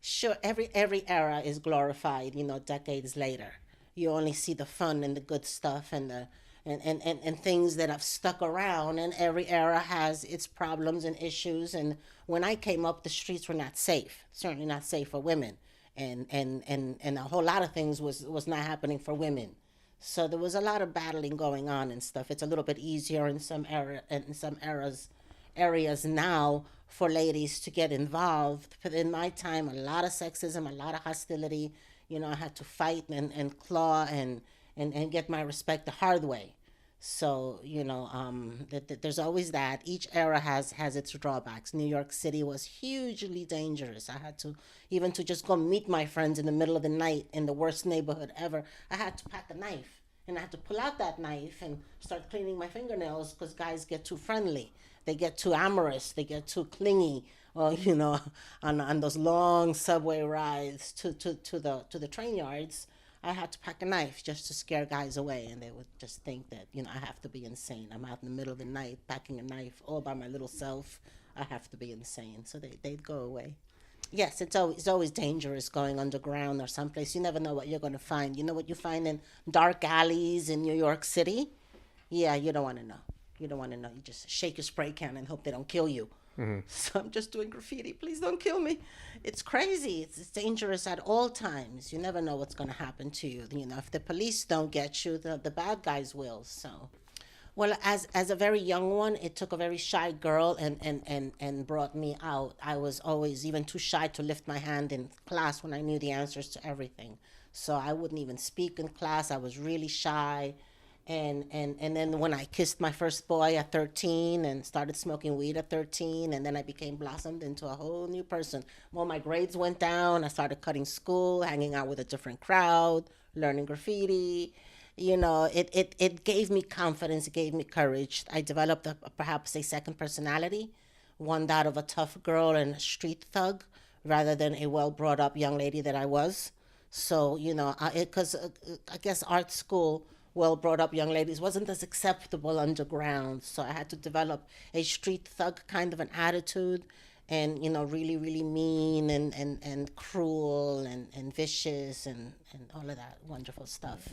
Sure, every era is glorified, decades later. You only see the fun and the good stuff and the and things that have stuck around, and every era has its problems and issues. And when I came up, the streets were not safe, certainly not safe for women. And a whole lot of things was not happening for women. So there was a lot of battling going on and stuff. It's a little bit easier in some areas now for ladies to get involved. But in my time, a lot of sexism, a lot of hostility. I had to fight and claw and get my respect the hard way. So there's always that. Each era has its drawbacks. New York City was hugely dangerous. I had to even to just go meet my friends in the middle of the night in the worst neighborhood ever. I had to pack a knife, and I had to pull out that knife and start cleaning my fingernails because guys get too friendly, they get too amorous, they get too clingy. Or on those long subway rides to the train yards, I had to pack a knife just to scare guys away, and they would just think that I have to be insane. I'm out in the middle of the night packing a knife all by my little self. I have to be insane, so they'd go away. Yes, it's always dangerous going underground or someplace. You never know what you're going to find. You know what you find in dark alleys in New York City? Yeah, you don't want to know. You don't want to know. You just shake your spray can and hope they don't kill you. So I'm just doing graffiti. Please don't kill me. It's crazy. It's dangerous at all times. You never know what's going to happen to you. If the police don't get you, the bad guys will. So, well, as a very young one, it took a very shy girl and brought me out. I was always even too shy to lift my hand in class when I knew the answers to everything. So I wouldn't even speak in class. I was really shy. And then when I kissed my first boy at 13 and started smoking weed at 13, and then I became blossomed into a whole new person. Well, my grades went down. I started cutting school, hanging out with a different crowd, learning graffiti. It gave me confidence. It gave me courage. I developed perhaps a second personality, one that of a tough girl and a street thug rather than a well brought up young lady that I was. So, because I guess art school, well brought up young ladies wasn't as acceptable underground. So I had to develop a street thug kind of an attitude and, really, really mean and cruel and vicious and all of that wonderful stuff.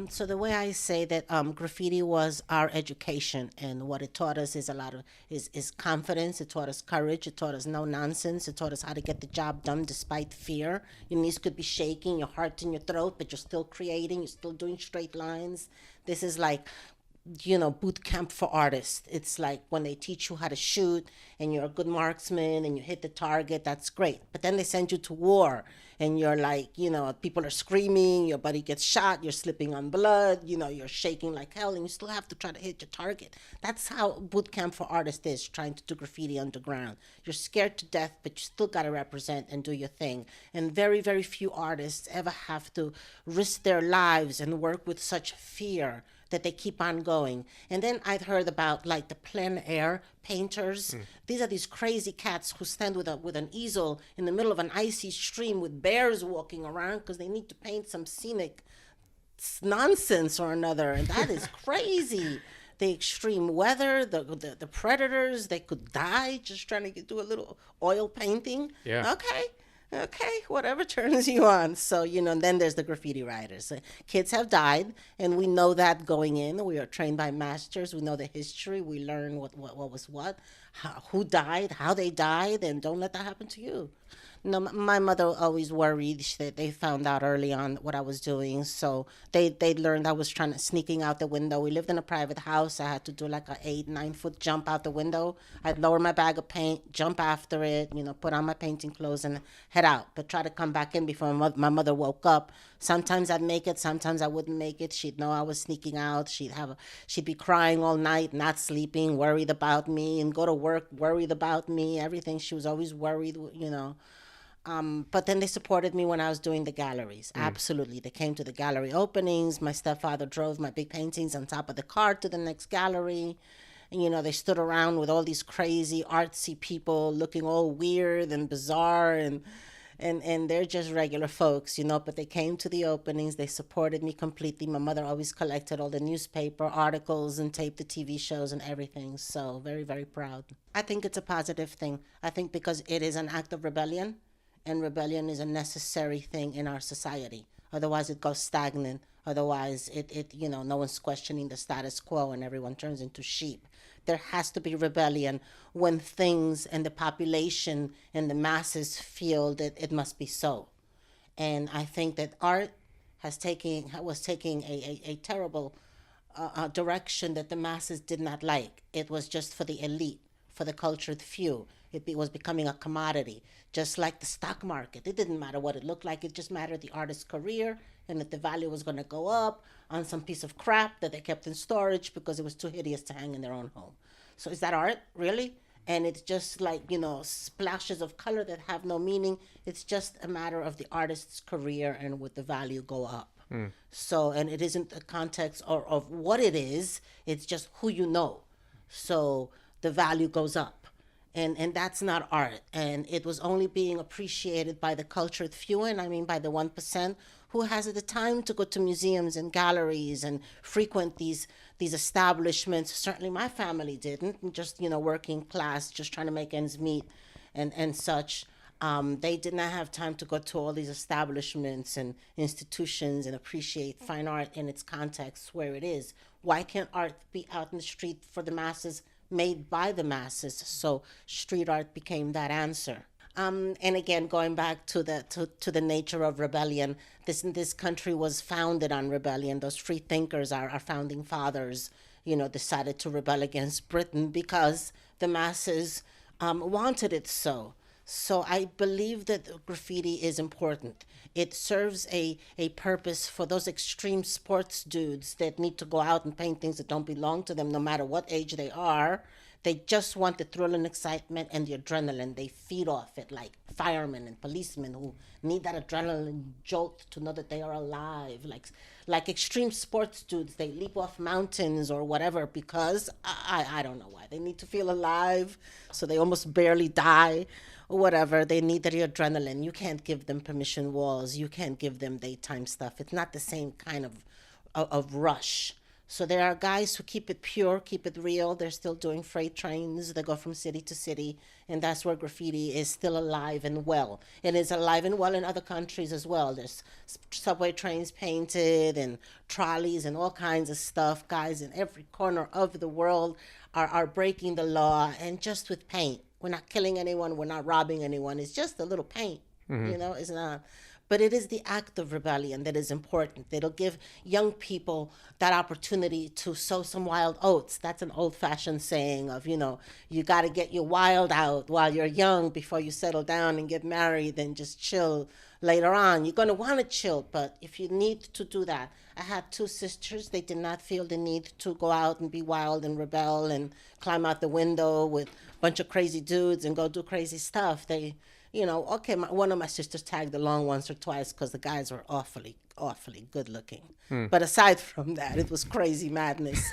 So the way I say that graffiti was our education, and what it taught us is a lot of is confidence. It taught us courage. It taught us no nonsense. It taught us how to get the job done despite fear. Your knees could be shaking, your heart in your throat, but you're still creating. You're still doing straight lines. This is like boot camp for artists. It's like when they teach you how to shoot and you're a good marksman and you hit the target, that's great. But then they send you to war and you're like, people are screaming, your buddy gets shot, you're slipping on blood, you're shaking like hell, and you still have to try to hit your target. That's how boot camp for artists is, trying to do graffiti underground. You're scared to death, but you still got to represent and do your thing. And very, very few artists ever have to risk their lives and work with such fear that they keep on going. And then I've heard about like the plein air painters. These are these crazy cats who stand with an easel in the middle of an icy stream with bears walking around because they need to paint some scenic nonsense or another. And that is crazy. The extreme weather, the predators, they could die just trying to do a little oil painting. Yeah. Okay, whatever turns you on. So, and then there's the graffiti writers. Kids have died, and we know that going in. We are trained by masters. We know the history. We learn what was what, who died, how they died, and don't let that happen to you. No, my mother always worried that they found out early on what I was doing, so they learned I was trying to sneaking out the window. We lived in a private house. I had to do like a 8-9 foot jump out the window. I'd lower my bag of paint, jump after it, put on my painting clothes and head out. But try to come back in before my mother woke up. Sometimes I'd make it, sometimes I wouldn't make it. She'd know I was sneaking out. She'd be crying all night, not sleeping, worried about me, and go to work worried about me. Everything. She was always worried. But then they supported me when I was doing the galleries. Absolutely. They came to the gallery openings. My stepfather drove my big paintings on top of the car to the next gallery. And, they stood around with all these crazy artsy people looking all weird and bizarre. And they're just regular folks, but they came to the openings. They supported me completely. My mother always collected all the newspaper articles and taped the TV shows and everything. So very, very proud. I think it's a positive thing. I think because it is an act of rebellion. and rebellion is a necessary thing in our society. Otherwise, it goes stagnant. Otherwise, no one's questioning the status quo and everyone turns into sheep. There has to be rebellion when things and the population and the masses feel that it must be so. And I think that art was taking a terrible direction that the masses did not like. It was just for the elite, for the cultured few. Was becoming a commodity, just like the stock market. It didn't matter what it looked like. It just mattered the artist's career and that the value was going to go up on some piece of crap that they kept in storage because it was too hideous to hang in their own home. So is that art, really? And it's just like, splashes of color that have no meaning. It's just a matter of the artist's career and would the value go up. So, and it isn't a context of what it is, it's just who you know. So the value goes up. And that's not art. And it was only being appreciated by the cultured few, and I mean by the 1%, who has the time to go to museums and galleries and frequent these establishments. Certainly my family didn't, just, working class, just trying to make ends meet and such. They did not have time to go to all these establishments and institutions and appreciate fine art in its context where it is. Why can't art be out in the street for the masses, made by the masses? So street art became that answer. And again, going back to the nature of rebellion, this country was founded on rebellion. Those free thinkers, our founding fathers, decided to rebel against Britain because the masses wanted it so. So I believe that graffiti is important. It serves a purpose for those extreme sports dudes that need to go out and paint things that don't belong to them, no matter what age they are. They just want the thrill and excitement and the adrenaline. They feed off it, like firemen and policemen who need that adrenaline jolt to know that they are alive. Like extreme sports dudes, they leap off mountains or whatever because I don't know why. They need to feel alive, so they almost barely die or whatever. They need the adrenaline. You can't give them permission walls. You can't give them daytime stuff. It's not the same kind of rush. So there are guys who keep it pure, keep it real. They're still doing freight trains. They go from city to city. And that's where graffiti is still alive and well. It is alive and well in other countries as well. There's subway trains painted and trolleys and all kinds of stuff. Guys in every corner of the world are breaking the law, and just with paint. We're not killing anyone. We're not robbing anyone. It's just a little paint. It's not. But it is the act of rebellion that is important. It'll give young people that opportunity to sow some wild oats. That's an old-fashioned saying of, you got to get your wild out while you're young before you settle down and get married and just chill later on. You're going to want to chill, but if you need to do that. I had two sisters. They did not feel the need to go out and be wild and rebel and climb out the window with a bunch of crazy dudes and go do crazy stuff. They... one of my sisters tagged along once or twice because the guys were awfully, awfully good looking. But aside from that, it was crazy madness.